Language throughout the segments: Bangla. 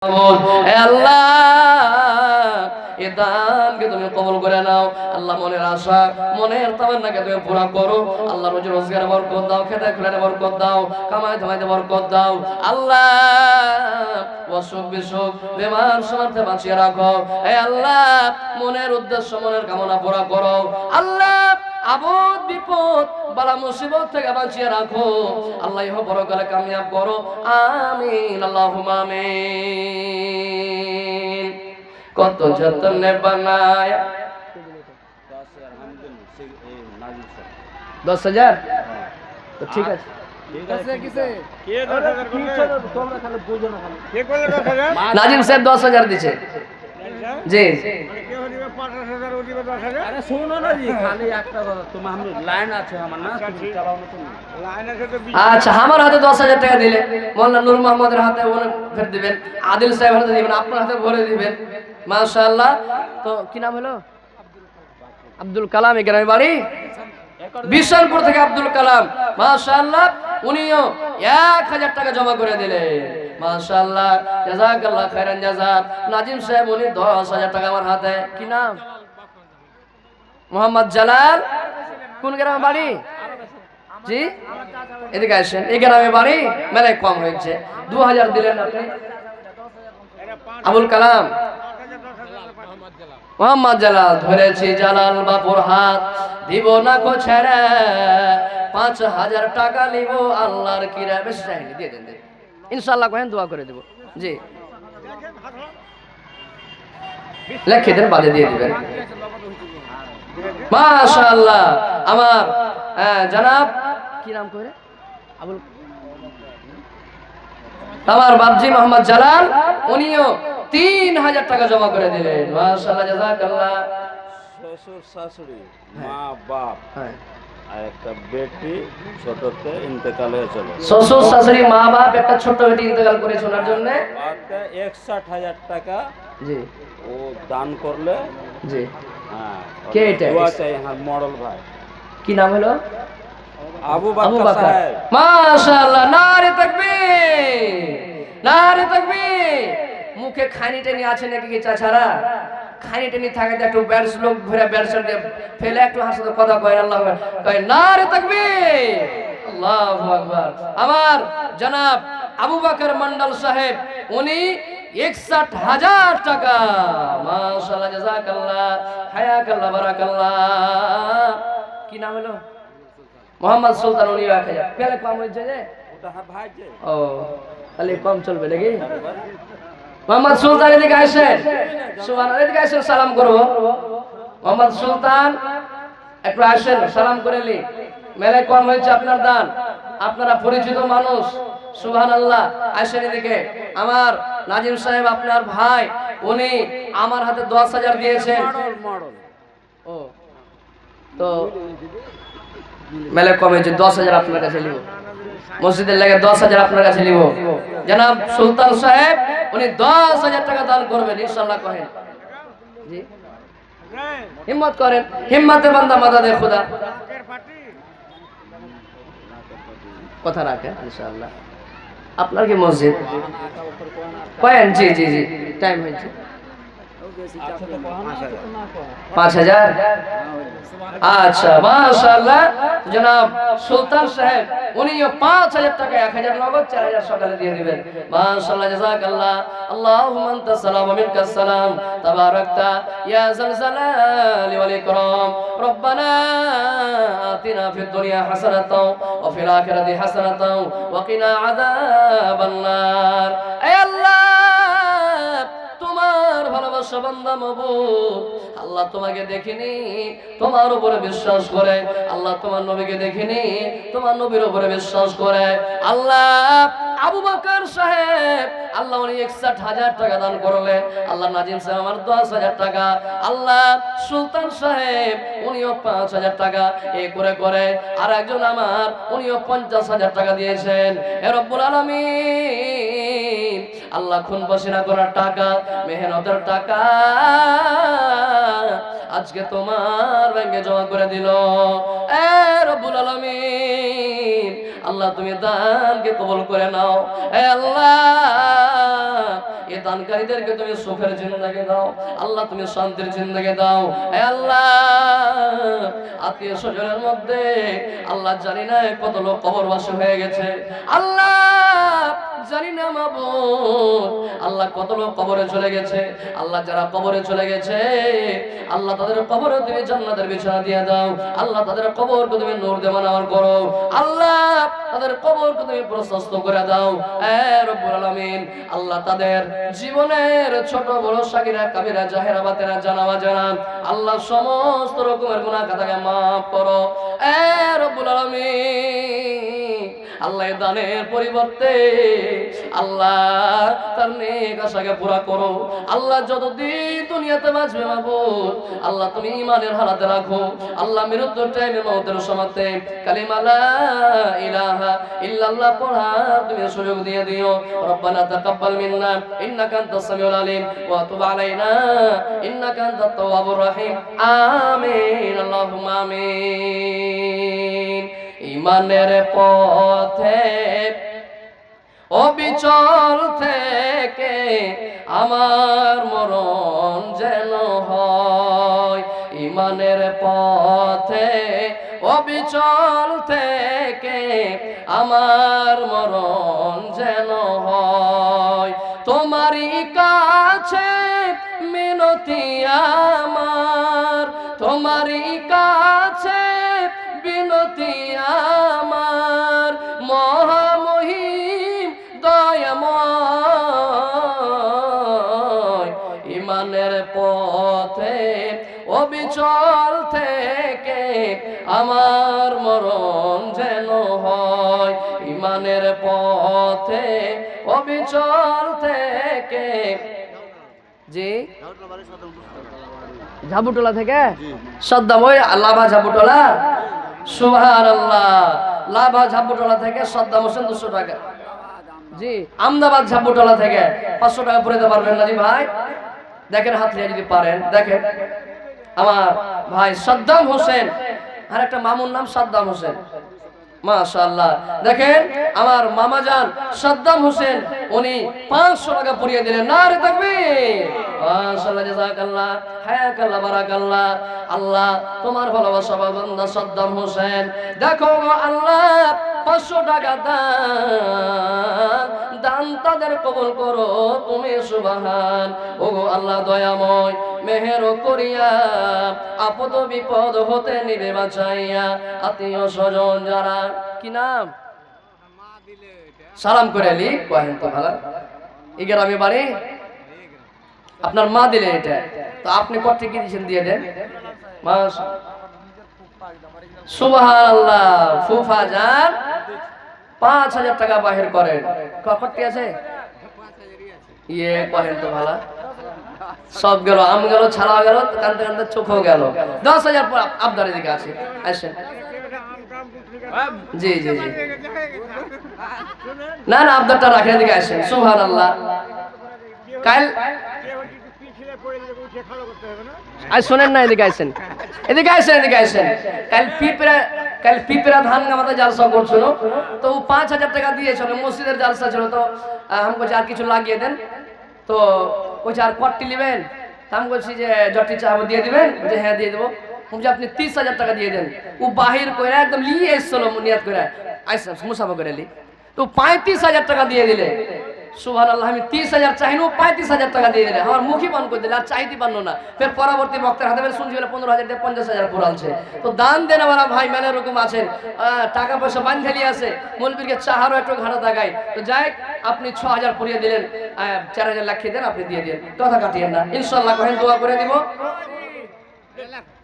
আল্লাহ এ দানকে তুমি কবুল করে নাও আল্লাহ। মনের আশা মনের তামান্নাকে তুমি পুরা করো আল্লাহ। রোজি রোজগারে বরকত দাও, খেতে খুলে বরকত দাও, কামাই ধামাইতে বরকত দাও আল্লাহ। অসুখ বিসুখ বেমার সমর্থে বাঁচিয়ে রাখো হে আল্লাহ। মনের উদ্দেশ্য মনের কামনা পুরা করো আল্লাহ। আপদ বিপদ বালা মুসিবত থেকে বাঁচিয়ে রাখো আল্লাহ। ইহ পরকালে কামিয়াব করো আমিন আল্লাহুম্মা আমিন। কত যতনে বানায় 10,000 তো ঠিক আছে। নাজিম সাহেব 10,000 দিছে জি। আচ্ছা আমার হাতে 10,000 টাকা দিলে মোল্লা নূর মোহাম্মদের হাতে ফের দিবেন, আদিল সাহেব হাতে দিবেন, আপনার হাতে ভরে দিবেন মাশাআল্লাহ। তো কি নাম হলো? আব্দুল কালাম। এই গ্রামের বাড়ি বিশালপুর থেকে আব্দুল কালাম মাশাআল্লাহ। উনিও 1,000 টাকা জমা করে দিলেন মাশাআল্লাহ। জাযাকাল্লাহ খাইরান জাযাত। নাজিম সাহেব উনি 10,000 টাকা আমার হাতে। কি নাম? মোহাম্মদ জালাল। কোন গ্রামে বাড়ি? জি এদিকে আসেন। এই গ্রামে বাড়ি মেলায় কম হয়েছে। 2,000 দিলেন আপনি আবুল কালাম। মোহাম্মদ জালাল ধরেছি জালাল বাপুর হাত দিব না কো ছেড়ে 5,000 টাকা নিব আল্লাহর কিরা। বেশি চাইনি দিয়ে দেন ইনশাআল্লাহ কহেন দোয়া করে দেব জি। লেখে দেন বাদে দিয়ে দিবেন মাশাআল্লাহ। আমার জনাব কি নাম করে আবুল আমার বাপজি মোহাম্মদ জালাল উনিও 3,000 টাকা জমা করে দিলেন মাশাআল্লাহ জাযাকাল্লাহ। শ্বশুর শাশুড়ি মা বাপ আর একটা বেটি ছোটতে ইন্তেকাল হয়েছিল। শ্বশুর শাশুড়ি মা বাপ একটা ছোট বেটি ইন্তেকাল করে শোনার জন্য 61,000 টাকা জি ও দান করলে জি। হ্যাঁ কে এটা? দোয়া চাই আমার মডেল ভাই। কি নাম হলো? আবু বকর সাহেব। মাশাআল্লাহ নারে তাকবীর নারে তাকবীর। মুখে খানি টেনি আছে নাকি কি চাচারা? খানি টেনি থাকে তো একটু ব্যাস লোক ঘুরে ব্যাসের ফেলে একটু হাসতে কথা কয় আল্লাহ কয় নারে তাকবীর আল্লাহু আকবার। আমার জনাব আবু বকর মন্ডল সাহেব উনি 61,000 টাকা মাশাআল্লাহ জাযাকাল্লাহ হায়াকাল্লাহ বারাকাল্লাহ। কি নাম হলো? মোহাম্মদ সুলতান। উনি 1,000 পেলে কম হয়েছে যে ওটা ভাই যে ও তাহলে কম চলবে নাকি? মোহাম্মদ সুলতান এদিকে আসেন সুবহানাল্লাহ। এদিকে আসেন সালাম করব। মোহাম্মদ সুলতান একটু আসেন সালাম করে নি। মেলে কম হয়েছে আপনার দান, আপনারা পরিচিত মানুষ সুবহানাল্লাহ। আসেন এদিকে। আমার নাজিম সাহেব আপনার ভাই উনি আমার হাতে 10,000 দিয়েছেন। ও তো মেলে কম হয়েছে 10,000 আপনার কাছে নিব মসজিদের লাগে 10,000 আপনার কাছে নিব। জনাব সুলতান সাহেব উনি 10,000 টাকা দান করবেন ইনশাআল্লাহ কহেন জি। হিম্মত করেন, হিম্মতে বান্দা মাদাদে খোদা। কথা রাখেন ইনশাআল্লাহ। আপনার কি মসজিদ কয়েন? জি জি জি টাইম হয়েছে 5,000। আচ্ছা মাশাআল্লাহ। জনাব সুলতান সাহেব উনিও 5,000 টাকা 1,000 নগদ 4,000 সকালে দিয়ে দিবেন মাশাআল্লাহ জাযাকাল্লাহ। আল্লাহুম্মা আনতা সালাম ওয়া মিনকাস সালাম তাবারাকতা ইয়া যাল জালালি ওয়াল ইকরাম। রব্বানা আতিনা ফিদ দুনিয়া হাসানাতাও ওয়া ফিল আখিরাতি হাসানাতাও ওয়া কিনা আযাবান নার। হে আল্লাহ তোমার ভালোবাসা বান্দা মাবুদ আল্লাহ তোমাকে দেখিনি তোমার উপরে বিশ্বাস করে, আল্লাহ তোমার নবীকে দেখিনি তোমার নবীর উপরে বিশ্বাস করে। আল্লাহ আবু বকর সাহেব আল্লাহ উনি 61,000 টাকা দান করলেন আল্লাহ। নাজিম সাহেব আমার 10,000 টাকা আল্লাহ। সুলতান সাহেব উনিও 5,000 টাকা এই করে করে আর একজন আমার উনিও 50,000 টাকা দিয়েছেন। হে রব্বুল আলামিন আল্লাহ খুন পসিনা করার টাকা মেহনতের টাকা আজকে তোমার ব্যাংকে জমা করে দিল। এ রব্বুল আলামিন আল্লাহ তুমি দানকে কবুল করে নাও। এ আল্লাহ এই দানকারীদেরকে তুমি সুখের জিন্দেগি দাও আল্লাহ, তুমি শান্তির জিন্দেগি দাও। হে আল্লাহ, আত্মীয় স্বজনের মধ্যে আল্লাহ জানি না কত লোক কবরবাসী হয়ে গেছে, আল্লাহ জানি না মাবুদ, আল্লাহ কত লোক কবরে চলে গেছে, আল্লাহ যারা কবরে চলে গেছে আল্লাহ তাদের কবরে তুমি জান্নাতের বিছানা দিয়ে দাও, আল্লাহ তাদের কবরকে তুমি নূর দিয়ে বানাবার করো, আল্লাহ তাদের কবরকে তুমি প্রশস্ত করে দাও হে রব্বুল আলামিন। আল্লাহ তাদের জীবনের ছোট বড় সাগীরা কাবীরা জাহেরা বাতেরা জানাওয়া জানা আল্লাহ সমস্ত রকমের গুনাহ খাতাকে মাফ করো হে রব্বুল আলামিন। আল্লাহ দানের পরিবর্তে আল্লাহ তার নেক আশাকে পুরা করো, আল্লাহ যতদিন দুনিয়াতে বাঁচবে মাবুদ আল্লাহ তুমি ঈমানের হালাতে রাখো, আল্লাহ মৃত্যুর টাইমে মওতের সময়তে কালিমা লা ইলাহা ইল্লাল্লাহ পড়া তুমি সুযোগ দিয়ে দিও। রব্বানা তাকাব্বাল মিন্না ইন্নাকা আনতাস সামিউল আলিম ওয়া তুব আলাইনা ইন্নাকা আনতাত তাওয়াবুর রহিম। আমিন আল্লাহুম্মা আমিন। ঈমানের পথে অবিচল থেকে আমার মরণ যেন হয়, ঈমানের পথে অবিচল থেকে আমার মরণ যেন হয়, তোমারই কাছে মিনতি আমার, তোমারই কাছে বিনতি আমার, মহামহিম দয়াময়। ঈমানের পথে অবিচল থেকে আমার মরণ যেন হয়, ঈমানের পথে অবিচল থেকে। জি ঝাবুটোলা থেকে সাদ্দাম, ওই লাভা ঝাবুটোলা, সুবহানাল্লাহ, লাভা ঝাবুটোলা থেকে সাদ্দাম হোসেন 200 টাকা। জি আমদাবাদ ঝাবুটোলা থেকে 500 টাকা পড়ে দিতে পারবেন না? জি ভাই দেখেন হাত দিয়ে যদি পারেন দেখেন, আমার ভাই সাদ্দাম হোসেন, আর একটা মামুর নাম সাদ্দাম হোসেন, মাশাআল্লাহ। দেখেন আমার মামা জান সাদ্দাম হোসেন উনি 500 টাকা পরিয়ে দিলেন। নারে তাকবীর, মাশাআল্লাহ, জাযাকাল্লাহ, হায়াকাল্লাহ, বারাকাল্লাহ। আল্লাহ তোমার ভালোবাসা বান্দা সাদ্দাম হোসেন, দেখো গো আল্লাহ 500 টাকা দান তাদের কবুল করো তুমি সুবহান। ওগো আল্লাহ দয়াময়, মেহের করিয়া আপদ বিপদ হতে নিবে বাঁচাইয়া, আত্মীয় স্বজন যারা, কি নাম সালাম করে এলি কহেন তো ভালো, এই গ্রামে বাড়ি আপনার মা দিলেন এটা, তো আপনি কত কি দিয়েছেন দিয়ে দেন। সুবহানাল্লাহ, ফুফা জান 5000 টাকা বাহির করেন, কতটি আছে ইয়ে কহেন তো ভালো, সব গেল, আম গেল, ছাড়া গেল, কান্দতে কান্দতে চোখও গেল। 10,000 আপনার দিকে আছে, আসেন। জি জি জি, না না আপনারটা রাখেন, দিকে আসেন। সুবহানাল্লাহ, কাল আজ শোনেন না, এদিকে আসেন, এদিকে আসেন, এদিকে আসেন। কাল পিপরা ধান গামাতে জালসা করছিল, তো 5000 টাকা দিয়েছিল, মসজিদের জালসা ছিল, তো আমি বলছি আর কিছু লাগিয়ে দেন, তো বলছি আর কটটি নেবেন, আমি বলছি যে জটি চাবো দিয়ে দিবেন, বলছে হ্যাঁ দিয়ে দেবো। বলছি আপনি 30,000 টাকা দিয়ে দেন। ও বাহির করে একদম লিয়ে এসছিল নিয়াত করে, আইসা মুসাফা করে এলি, তো 35,000 টাকা দিয়ে দিলে। সুবহানাল্লাহ, আমি 30,000 চাইনি, ও 35,000 টাকা দিয়ে দিলে, আমার মুখই বন্ধ করে দিলে, আর চাইতে পারলো না। ফের পরবর্তী বক্তার হাতে শুনছি 15,000 দিয়ে 50,000 পুরালছে। তো দান দেন আমার ভাই মেলে এরকম আছেন, টাকা পয়সা বান্ধেলি আছে, মৌলবীরকে চাহারও একটু ঘাড়া দাগাই, তো যাই আপনি 6,000 পরিয়ে দিলেন, 4,000 লাখিয়ে দেন, আপনি দিয়ে দিন, কথা কাটিয়েন না, ইনশাআল্লাহ কহেন দোয়া করে দিব।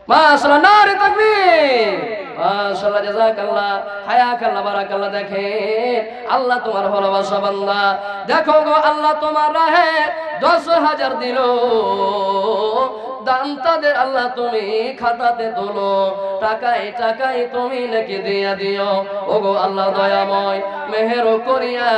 মাশাআল্লাহ, নারে তাকবীর, মাশাআল্লাহ, জাযাকাল্লাহ, হায়াকাল্লাহ, বারাকাল্লাহ। দেখেন আল্লাহ তোমার ভালোবাসা বান্দা, দেখো গো আল্লাহ তোমার রাহে 10,000 দিল দান, তাদের আল্লাহ তুমি খাতাতে তোলো, টাকায় টাকায় তুমি নাকি দিয়া দিও। ওগো আল্লাহ দয়াময়, মেহের করিয়া